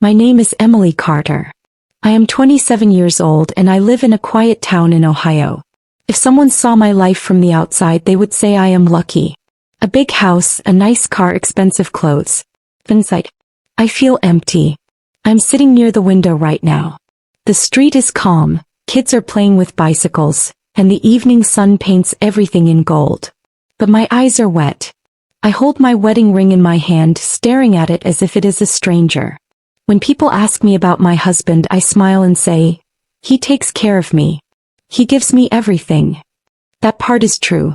My name is Emily Carter. I am 27 years old and I live in a quiet town in Ohio. If someone saw my life from the outside, they would say I am lucky. A big house, a nice car, expensive clothes. Inside, I feel empty. I'm sitting near the window right now. The street is calm, kids are playing with bicycles, and the evening sun paints everything in gold. But my eyes are wet. I hold my wedding ring in my hand, staring at it as if it is a stranger. When people ask me about my husband, I smile and say, he takes care of me. He gives me everything. That part is true.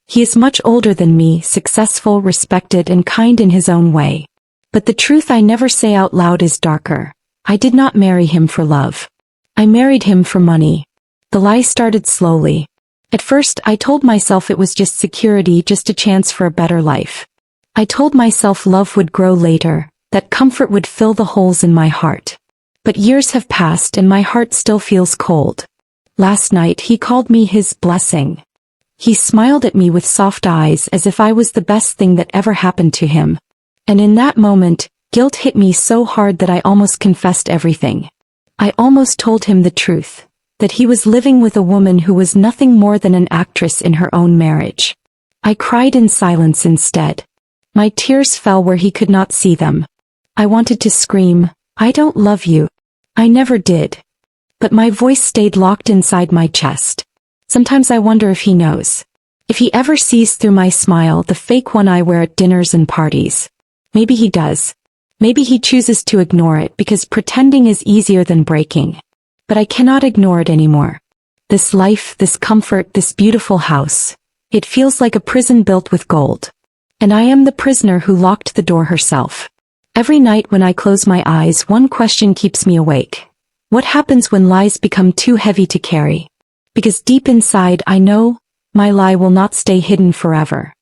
He is much older than me, successful, respected, and kind in his own way. But the truth I never say out loud is darker. I did not marry him for love. I married him for money. The lie started slowly. At first, I told myself it was just security, just a chance for a better life. I told myself love would grow later, that comfort would fill the holes in my heart. But years have passed and my heart still feels cold. Last night he called me his blessing. He smiled at me with soft eyes as if I was the best thing that ever happened to him. And in that moment, guilt hit me so hard that I almost confessed everything. I almost told him the truth, that he was living with a woman who was nothing more than an actress in her own marriage. I cried in silence instead. My tears fell where he could not see them. I wanted to scream, I don't love you. I never did. But my voice stayed locked inside my chest. Sometimes I wonder if he knows. If he ever sees through my smile, the fake one I wear at dinners and parties. Maybe he does. Maybe he chooses to ignore it because pretending is easier than breaking. But I cannot ignore it anymore. This life, this comfort, this beautiful house. It feels like a prison built with gold. And I am the prisoner who locked the door herself. Every night when I close my eyes, one question keeps me awake. What happens when lies become too heavy to carry? Because deep inside I know, my lie will not stay hidden forever.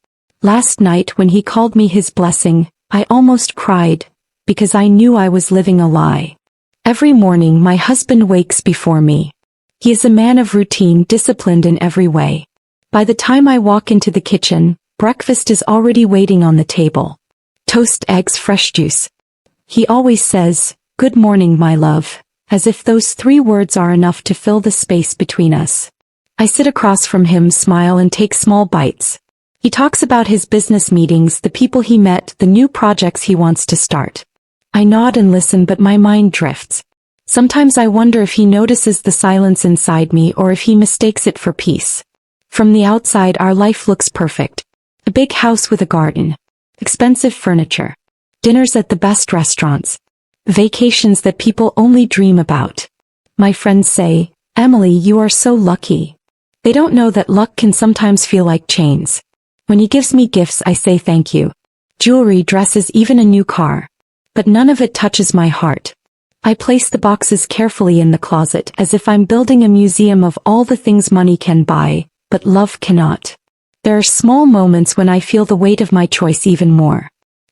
Last night when he called me his blessing, I almost cried, because I knew I was living a lie. Every morning my husband wakes before me. He is a man of routine, disciplined in every way. By the time I walk into the kitchen, breakfast is already waiting on the table. Toast, eggs, fresh juice. He always says, "Good morning, my love," as if those 3 words are enough to fill the space between us. I sit across from him, smile and take small bites. He talks about his business meetings, the people he met, the new projects he wants to start. I nod and listen, but my mind drifts. Sometimes I wonder if he notices the silence inside me or if he mistakes it for peace. From the outside our life looks perfect. A big house with a garden. Expensive furniture. Dinners at the best restaurants. Vacations that people only dream about. My friends say, "Emily, you are so lucky." They don't know that luck can sometimes feel like chains. When he gives me gifts, I say thank you. Jewelry, dresses, even a new car. But none of it touches my heart. I place the boxes carefully in the closet as if I'm building a museum of all the things money can buy, but love cannot. There are small moments when I feel the weight of my choice even more.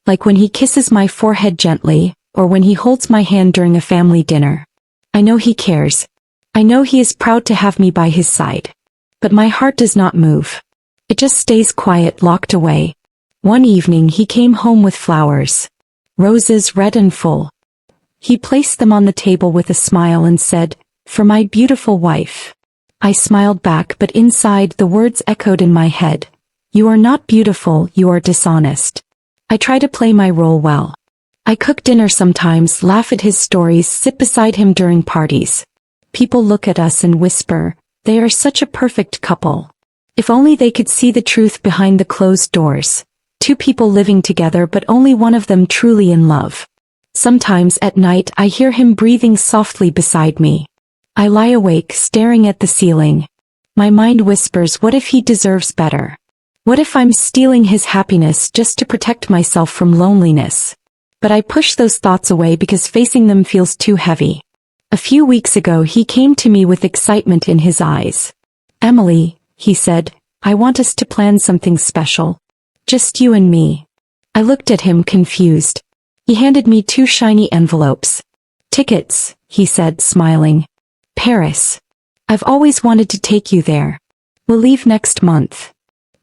Like when he kisses my forehead gently, or when he holds my hand during a family dinner. I know he cares. I know he is proud to have me by his side. But my heart does not move. It just stays quiet, locked away. One evening he came home with flowers. Roses, red and full. He placed them on the table with a smile and said, "For my beautiful wife." I smiled back, but inside the words echoed in my head. "You are not beautiful, you are dishonest." I try to play my role well. I cook dinner sometimes, laugh at his stories, sit beside him during parties. People look at us and whisper, "They are such a perfect couple." If only they could see the truth behind the closed doors. 2 people living together, but only one of them truly in love. Sometimes at night I hear him breathing softly beside me. I lie awake, staring at the ceiling. My mind whispers, what if he deserves better? What if I'm stealing his happiness just to protect myself from loneliness? But I push those thoughts away because facing them feels too heavy. A few weeks ago he came to me with excitement in his eyes. "Emily," he said, "I want us to plan something special. Just you and me." I looked at him confused. He handed me 2 shiny envelopes. "Tickets," he said, smiling. "Paris. I've always wanted to take you there. We'll leave next month."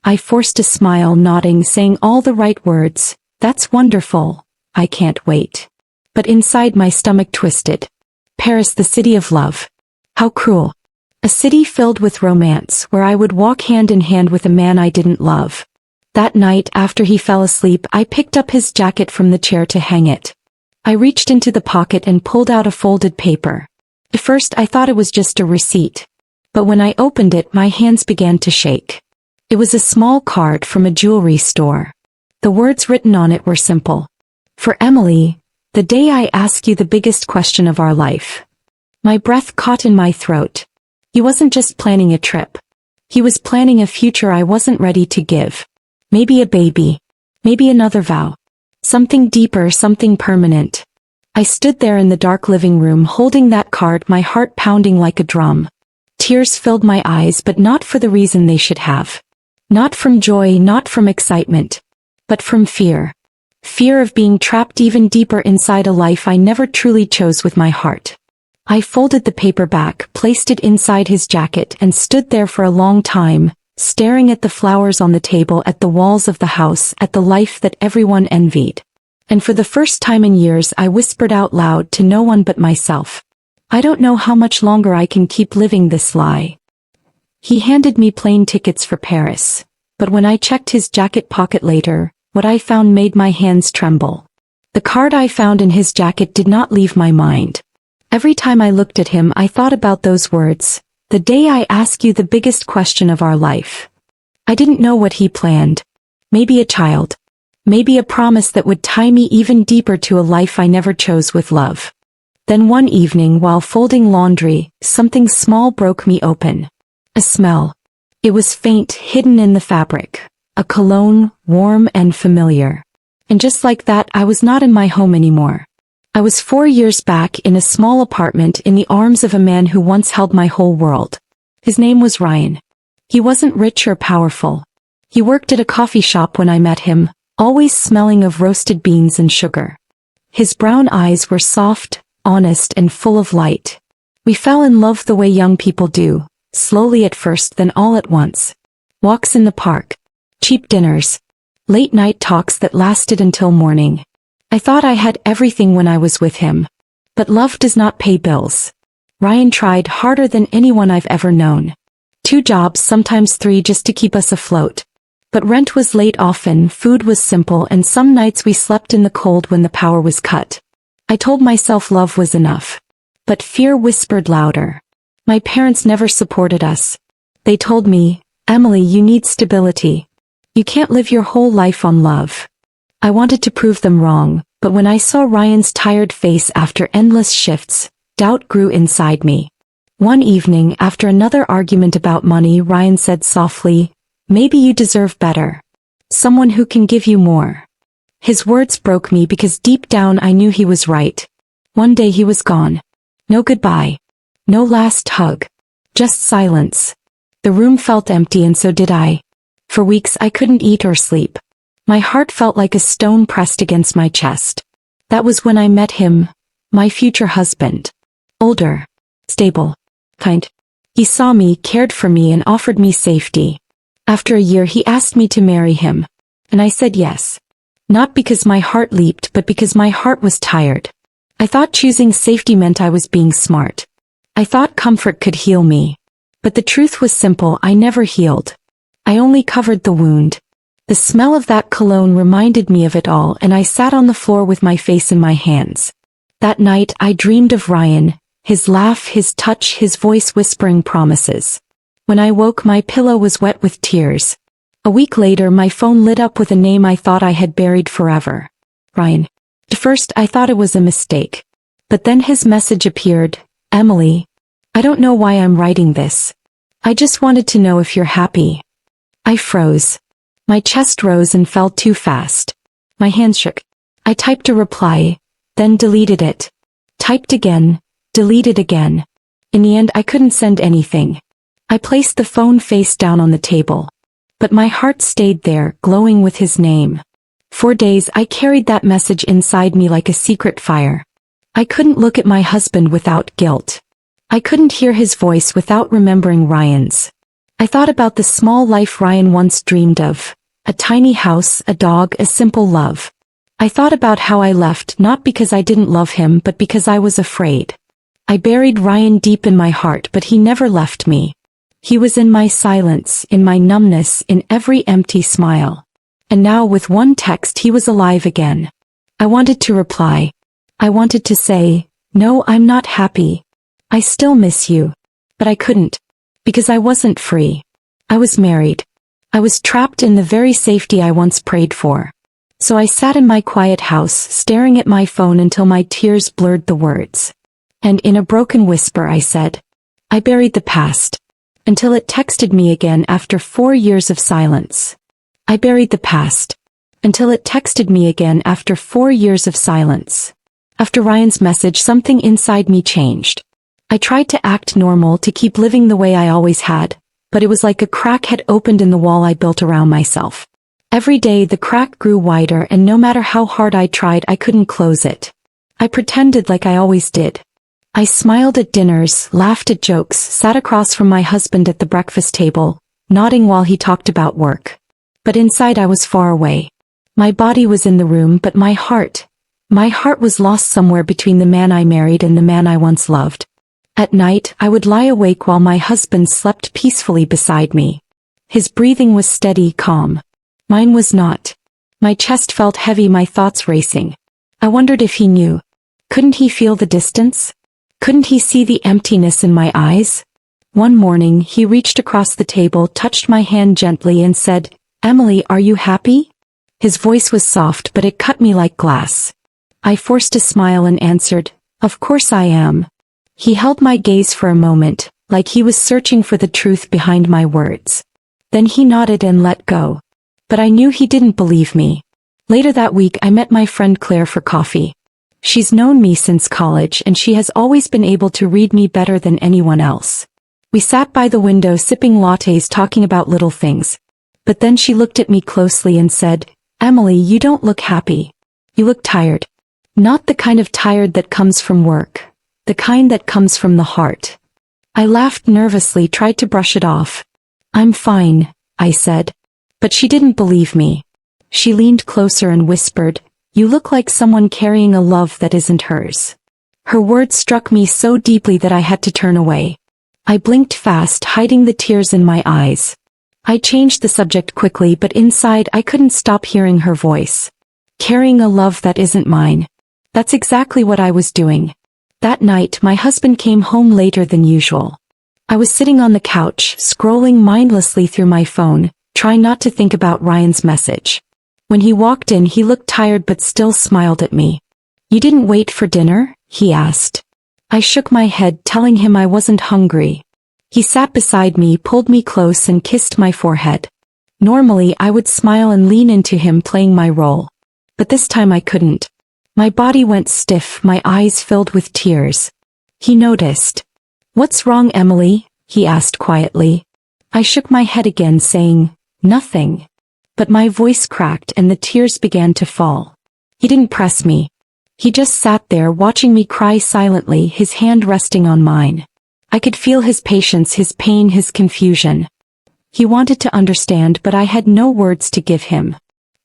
I forced a smile, nodding, saying all the right words. "That's wonderful. I can't wait." but inside my stomach twisted. Paris, the city of love. How cruel. A city filled with romance where I would walk hand in hand with a man I didn't love. That night after he fell asleep, I picked up his jacket from the chair to hang it. I reached into the pocket and pulled out a folded paper. At first I thought it was just a receipt. But when I opened it, my hands began to shake. It was a small card from a jewelry store. The words written on it were simple. For Emily, the day I ask you the biggest question of our life. My breath caught in my throat. He wasn't just planning a trip. He was planning a future I wasn't ready to give. Maybe a baby. Maybe another vow. Something deeper, something permanent. I stood there in the dark living room holding that card, my heart pounding like a drum. Tears filled my eyes, but not for the reason they should have. Not from joy, not from excitement. But from fear. Fear of being trapped even deeper inside a life I never truly chose with my heart. I folded the paper back, placed it inside his jacket, and stood there for a long time, staring at the flowers on the table, at the walls of the house, at the life that everyone envied. And for the first time in years I whispered out loud to no one but myself. I don't know how much longer I can keep living this lie. He handed me plane tickets for Paris, but when I checked his jacket pocket later, what I found made my hands tremble. The card I found in his jacket did not leave my mind. Every time I looked at him I thought about those words, the day I ask you the biggest question of our life. I didn't know what he planned. Maybe a child. Maybe a promise that would tie me even deeper to a life I never chose with love. Then one evening while folding laundry, something small broke me open. A smell. It was faint, hidden in the fabric. A cologne, warm and familiar. And just like that, I was not in my home anymore. I was 4 years back in a small apartment in the arms of a man who once held my whole world. His name was Ryan. He wasn't rich or powerful. He worked at a coffee shop when I met him, always smelling of roasted beans and sugar. His brown eyes were soft, honest and full of light. We fell in love the way young people do, slowly at first, then all at once. Walks in the park. Cheap dinners. Late night talks that lasted until morning. I thought I had everything when I was with him. But love does not pay bills. Ryan tried harder than anyone I've ever known. 2 jobs, sometimes 3, just to keep us afloat. But rent was late often, food was simple, and some nights we slept in the cold when the power was cut. I told myself love was enough. But fear whispered louder. My parents never supported us. They told me, Emily, you need stability. You can't live your whole life on love. I wanted to prove them wrong, but when I saw Ryan's tired face after endless shifts, doubt grew inside me. One evening, after another argument about money, Ryan said softly, maybe you deserve better. Someone who can give you more. His words broke me because deep down I knew he was right. One day he was gone. No goodbye. No last hug. Just silence. The room felt empty and so did I. For weeks I couldn't eat or sleep. My heart felt like a stone pressed against my chest. That was when I met him, my future husband. Older. Stable. Kind. He saw me, cared for me and offered me safety. After a year he asked me to marry him. And I said yes. Not because my heart leaped, but because my heart was tired. I thought choosing safety meant I was being smart. I thought comfort could heal me. But the truth was simple, I never healed. I only covered the wound. The smell of that cologne reminded me of it all, and I sat on the floor with my face in my hands. That night I dreamed of Ryan, his laugh, his touch, his voice whispering promises. When I woke, my pillow was wet with tears. A week later my phone lit up with a name I thought I had buried forever. Ryan. At first I thought it was a mistake. But then his message appeared. Emily. I don't know why I'm writing this. I just wanted to know if you're happy. I froze. My chest rose and fell too fast. My hands shook. I typed a reply, then deleted it. Typed again, deleted again. In the end I couldn't send anything. I placed the phone face down on the table. But my heart stayed there, glowing with his name. For days I carried that message inside me like a secret fire. I couldn't look at my husband without guilt. I couldn't hear his voice without remembering Ryan's. I thought about the small life Ryan once dreamed of. A tiny house, a dog, a simple love. I thought about how I left not because I didn't love him but because I was afraid. I buried Ryan deep in my heart but he never left me. He was in my silence, in my numbness, in every empty smile. And now with one text he was alive again. I wanted to reply. I wanted to say, "No, I'm not happy. I still miss you." But I couldn't. Because I wasn't free. I was married. I was trapped in the very safety I once prayed for. So I sat in my quiet house, staring at my phone until my tears blurred the words. And in a broken whisper I said, I buried the past. Until it texted me again after 4 years of silence. I buried the past. Until it texted me again after 4 years of silence. After Ryan's message, something inside me changed. I tried to act normal, to keep living the way I always had, but it was like a crack had opened in the wall I built around myself. Every day the crack grew wider and no matter how hard I tried I couldn't close it. I pretended like I always did. I smiled at dinners, laughed at jokes, sat across from my husband at the breakfast table, nodding while he talked about work. But inside I was far away. My body was in the room but my heart was lost somewhere between the man I married and the man I once loved. At night, I would lie awake while my husband slept peacefully beside me. His breathing was steady, calm. Mine was not. My chest felt heavy, my thoughts racing. I wondered if he knew. Couldn't he feel the distance? Couldn't he see the emptiness in my eyes? One morning, he reached across the table, touched my hand gently and said, "Emily, are you happy?" His voice was soft but it cut me like glass. I forced a smile and answered, "Of course I am." He held my gaze for a moment, like he was searching for the truth behind my words. Then he nodded and let go. But I knew he didn't believe me. Later that week I met my friend Claire for coffee. She's known me since college and she has always been able to read me better than anyone else. We sat by the window sipping lattes talking about little things. But then she looked at me closely and said, "Emily, you don't look happy. You look tired. Not the kind of tired that comes from work. The kind that comes from the heart." I laughed nervously, tried to brush it off. "I'm fine," I said. But she didn't believe me. She leaned closer and whispered, "You look like someone carrying a love that isn't hers." Her words struck me so deeply that I had to turn away. I blinked fast, hiding the tears in my eyes. I changed the subject quickly but inside I couldn't stop hearing her voice. Carrying a love that isn't mine. That's exactly what I was doing. That night my husband came home later than usual. I was sitting on the couch, scrolling mindlessly through my phone, trying not to think about Ryan's message. When he walked in he looked tired but still smiled at me. "You didn't wait for dinner?" he asked. I shook my head, telling him I wasn't hungry. He sat beside me, pulled me close and kissed my forehead. Normally I would smile and lean into him, playing my role. But this time I couldn't. My body went stiff, my eyes filled with tears. He noticed. "What's wrong, Emily?" he asked quietly. I shook my head again, saying, "Nothing." But my voice cracked and the tears began to fall. He didn't press me. He just sat there watching me cry silently, his hand resting on mine. I could feel his patience, his pain, his confusion. He wanted to understand but I had no words to give him.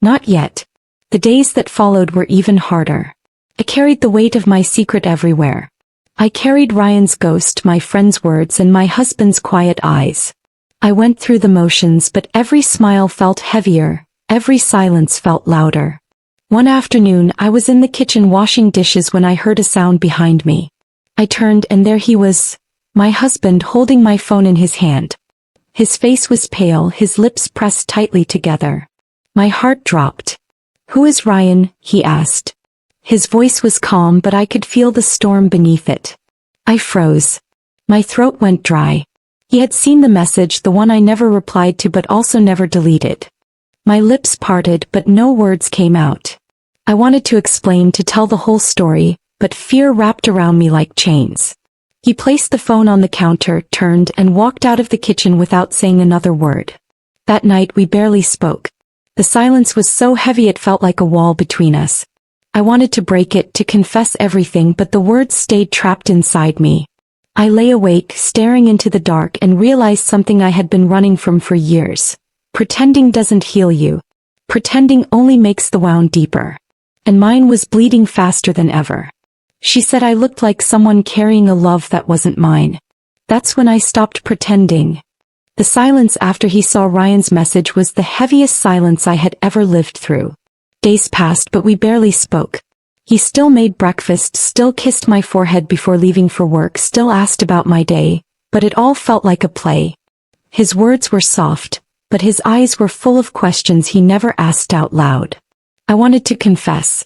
Not yet. The days that followed were even harder. I carried the weight of my secret everywhere. I carried Ryan's ghost, my friend's words and my husband's quiet eyes. I went through the motions but every smile felt heavier, every silence felt louder. One afternoon I was in the kitchen washing dishes when I heard a sound behind me. I turned and there he was, my husband, holding my phone in his hand. His face was pale, his lips pressed tightly together. My heart dropped. "Who is Ryan?" he asked. His voice was calm but I could feel the storm beneath it. I froze. My throat went dry. He had seen the message, the one I never replied to but also never deleted. My lips parted but no words came out. I wanted to explain, to tell the whole story, but fear wrapped around me like chains. He placed the phone on the counter, turned and walked out of the kitchen without saying another word. That night we barely spoke. The silence was so heavy it felt like a wall between us. I wanted to break it, to confess everything, but the words stayed trapped inside me. I lay awake, staring into the dark and realized something I had been running from for years. Pretending doesn't heal you. Pretending only makes the wound deeper. and mine was bleeding faster than ever. She said I looked like someone carrying a love that wasn't mine. That's when I stopped pretending. The silence after he saw Ryan's message was the heaviest silence I had ever lived through. Days passed but we barely spoke. He still made breakfast, still kissed my forehead before leaving for work, still asked about my day, but it all felt like a play. His words were soft, but his eyes were full of questions he never asked out loud. I wanted to confess.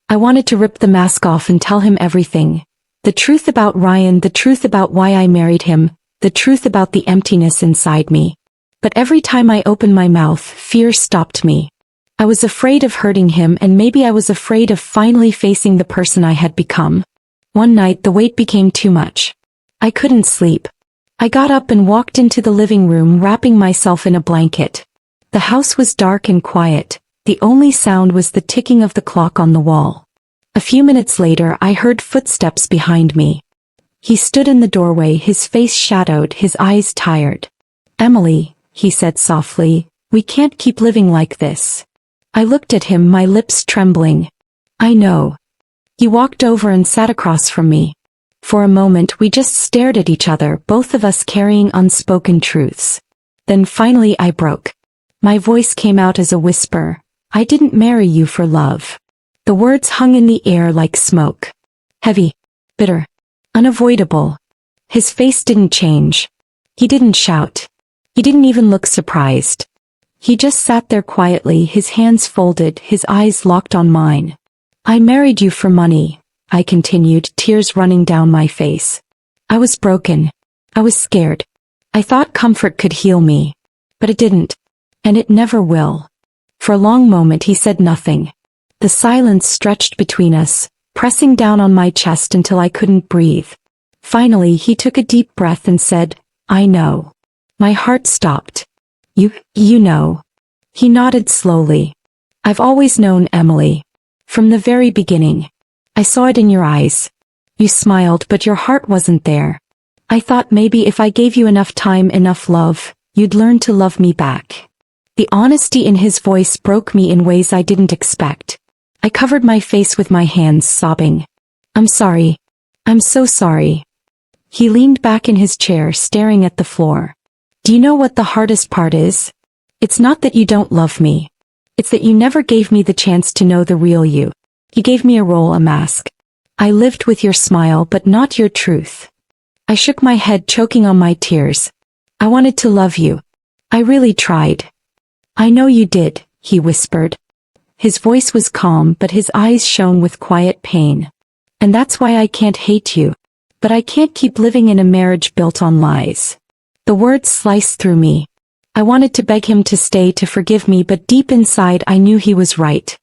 I wanted to rip the mask off and tell him everything. The truth about Ryan, the truth about why I married him, the truth about the emptiness inside me. But every time I opened my mouth, fear stopped me. I was afraid of hurting him, and maybe I was afraid of finally facing the person I had become. One night the weight became too much. I couldn't sleep. I got up and walked into the living room, wrapping myself in a blanket. The house was dark and quiet. The only sound was the ticking of the clock on the wall. A few minutes later I heard footsteps behind me. He stood in the doorway, his face shadowed, his eyes tired. "Emily," he said softly, "we can't keep living like this." I looked at him, my lips trembling. "I know." He walked over and sat across from me. For a moment we just stared at each other, both of us carrying unspoken truths. Then finally I broke. My voice came out as a whisper. "I didn't marry you for love." The words hung in the air like smoke. Heavy, bitter, unavoidable. His face didn't change. He didn't shout. He didn't even look surprised. He just sat there quietly, his hands folded, his eyes locked on mine. "I married you for money," I continued, tears running down my face. I was broken. I was scared. I thought comfort could heal me. But it didn't. And it never will. For a long moment he said nothing. The silence stretched between us, pressing down on my chest until I couldn't breathe. Finally he took a deep breath and said, "I know." My heart stopped. You know." He nodded slowly. "I've always known, Emily. From the very beginning. I saw it in your eyes. You smiled, but your heart wasn't there. I thought maybe if I gave you enough time, enough love, you'd learn to love me back." The honesty in his voice broke me in ways I didn't expect. I covered my face with my hands, sobbing. "I'm sorry. I'm so sorry." He leaned back in his chair, staring at the floor. "Do you know what the hardest part is? It's not that you don't love me. It's that you never gave me the chance to know the real you. You gave me a role, a mask. I lived with your smile, but not your truth." I shook my head, choking on my tears. "I wanted to love you. I really tried." "I know you did," he whispered. His voice was calm, but his eyes shone with quiet pain. "And that's why I can't hate you. But I can't keep living in a marriage built on lies." The words sliced through me. I wanted to beg him to stay, to forgive me, but deep inside I knew he was right.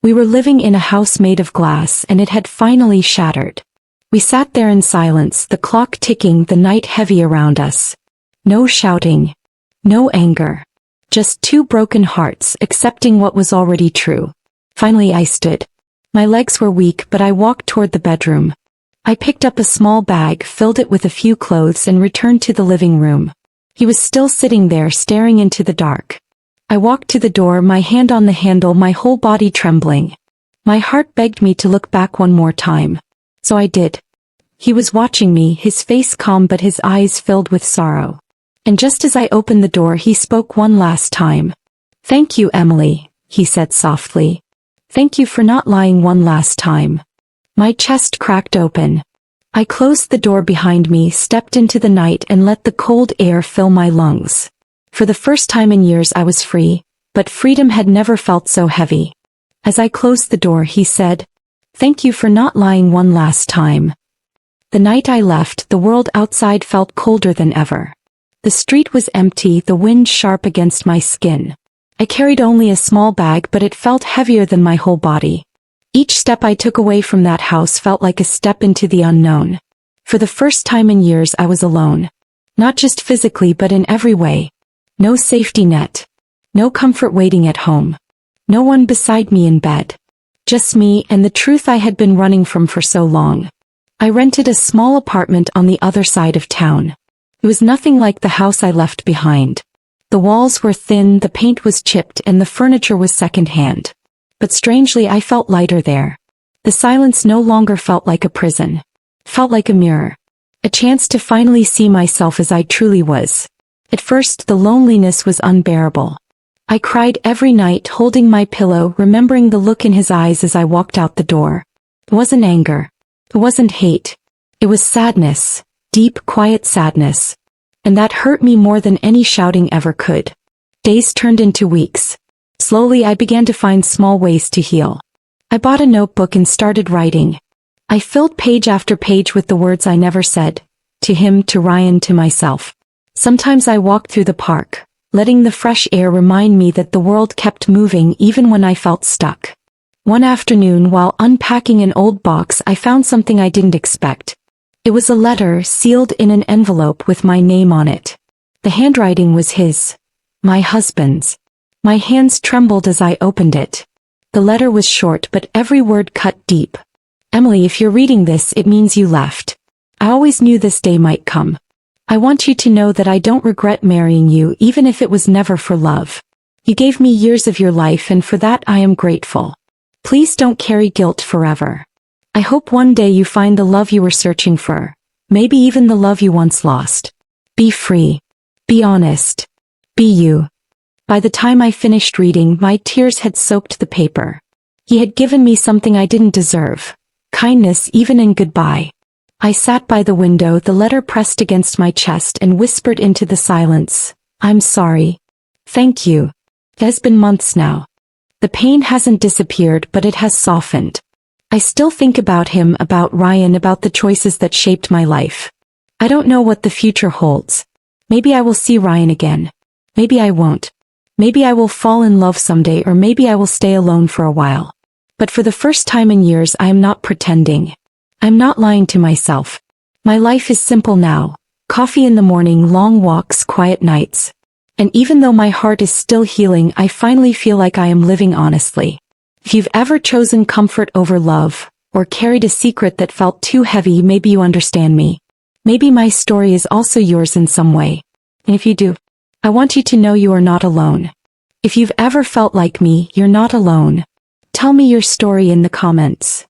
We were living in a house made of glass, and it had finally shattered. We sat there in silence, the clock ticking, the night heavy around us. No shouting. No anger. Just two broken hearts accepting what was already true. Finally I stood. My legs were weak, but I walked toward the bedroom. I picked up a small bag, filled it with a few clothes, and returned to the living room. He was still sitting there, staring into the dark. I walked to the door, my hand on the handle, my whole body trembling. My heart begged me to look back one more time. So I did. He was watching me, his face calm but his eyes filled with sorrow. And just as I opened the door he spoke one last time. "Thank you, Emily," he said softly. "Thank you for not lying one last time." My chest cracked open. I closed the door behind me, stepped into the night, and let the cold air fill my lungs. For the first time in years I was free, but freedom had never felt so heavy. As I closed the door he said, "Thank you for not lying one last time." The night I left, the world outside felt colder than ever. The street was empty, the wind sharp against my skin. I carried only a small bag, but it felt heavier than my whole body. Each step I took away from that house felt like a step into the unknown. For the first time in years I was alone. Not just physically but in every way. No safety net. No comfort waiting at home. No one beside me in bed. Just me and the truth I had been running from for so long. I rented a small apartment on the other side of town. It was nothing like the house I left behind. The walls were thin, the paint was chipped, and the furniture was second-hand. But strangely I felt lighter there. The silence no longer felt like a prison. Felt like a mirror. A chance to finally see myself as I truly was. At first the loneliness was unbearable. I cried every night holding my pillow, remembering the look in his eyes as I walked out the door. It wasn't anger. It wasn't hate. It was sadness. Deep, quiet sadness. And that hurt me more than any shouting ever could. Days turned into weeks. Slowly I began to find small ways to heal. I bought a notebook and started writing. I filled page after page with the words I never said. To him, to Ryan, to myself. Sometimes I walked through the park, letting the fresh air remind me that the world kept moving even when I felt stuck. One afternoon while unpacking an old box I found something I didn't expect. It was a letter sealed in an envelope with my name on it. The handwriting was his. My husband's. My hands trembled as I opened it. The letter was short but every word cut deep. Emily, if you're reading this, it means you left. I always knew this day might come. I want you to know that I don't regret marrying you even if it was never for love. You gave me years of your life and for that I am grateful. Please don't carry guilt forever. I hope one day you find the love you were searching for, maybe even the love you once lost. Be free. Be honest. Be you. By the time I finished reading, my tears had soaked the paper. He had given me something I didn't deserve. Kindness even in goodbye. I sat by the window, the letter pressed against my chest, and whispered into the silence, I'm sorry. Thank you. It has been months now. The pain hasn't disappeared, but it has softened. I still think about him, about Ryan, about the choices that shaped my life. I don't know what the future holds. Maybe I will see Ryan again. Maybe I won't. Maybe I will fall in love someday, or maybe I will stay alone for a while. But for the first time in years I am not pretending. I'm not lying to myself. My life is simple now. Coffee in the morning, long walks, quiet nights. And even though my heart is still healing, I finally feel like I am living honestly. If you've ever chosen comfort over love, or carried a secret that felt too heavy, maybe you understand me. Maybe my story is also yours in some way. And if you do, I want you to know you are not alone. If you've ever felt like me, you're not alone. Tell me your story in the comments.